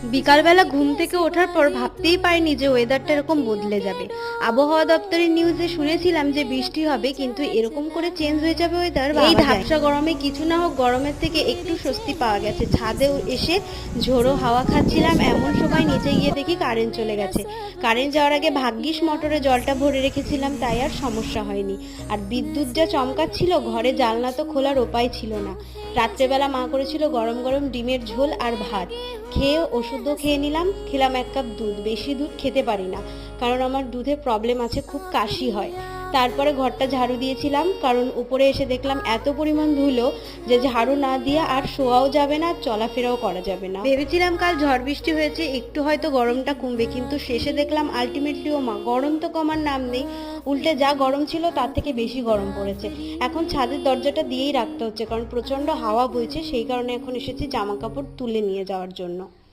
বিকালবেলা ঘুম থেকে ওঠার পর ভাবতেই পারিনি যে ওয়েদারটা এরকম বদলে যাবে। আবহাওয়া দপ্তরের নিউজে শুনেছিলাম যে বৃষ্টি হবে, কিন্তু এরকম করে চেঞ্জ হয়ে যাবে ওয়েদার, এই ধাপসা গরমে কিছু না হোক গরমের থেকে একটু স্বস্তি পাওয়া গেছে। ছাদে এসে ঝোড়ো হাওয়া খাচ্ছিলাম, এমন সময় নিচে গিয়ে দেখি কারেন্ট চলে গেছে। কারেন্ট যাওয়ার আগে ভাগ্যিস মোটরে জলটা ভরে রেখেছিলাম, তাই আর সমস্যা হয়নি। আর বিদ্যুৎ যা চমকাচ্ছিল, ঘরে জানলা তো খোলার উপায় ছিল না। রাত্রেবেলা মা করেছিল গরম গরম ডিমের ঝোল আর ভাত। খেয়ে ওষুধও খেয়ে নিলাম, খেলাম 1 কাপ দুধ। বেশি দুধ খেতে পারি না, কারণ আমার দুধে প্রবলেম আছে, খুব কাশি হয়। তারপরে ঘরটা ঝাড়ু দিয়েছিলাম, কারণ উপরে এসে দেখলাম এত পরিমাণ ধুলো যে ঝাড়ু না দিয়ে আর শোয়াও যাবে না, চলাফেরাও করা যাবে না। ভেবেছিলাম কাল ঝড় বৃষ্টি হয়েছে, একটু হয়তো গরমটা কমবে, কিন্তু শেষে দেখলাম আলটিমেটলি ও মা, গরম তো কমার নাম নেই, উল্টে যা গরম ছিল তার থেকে বেশি গরম পড়েছে। এখন ছাদের দরজাটা দিয়েই রাখতে হচ্ছে, কারণ প্রচণ্ড হাওয়া বইছে, সেই কারণে এখন এসেছি জামা কাপড় তুলে নিয়ে যাওয়ার জন্য।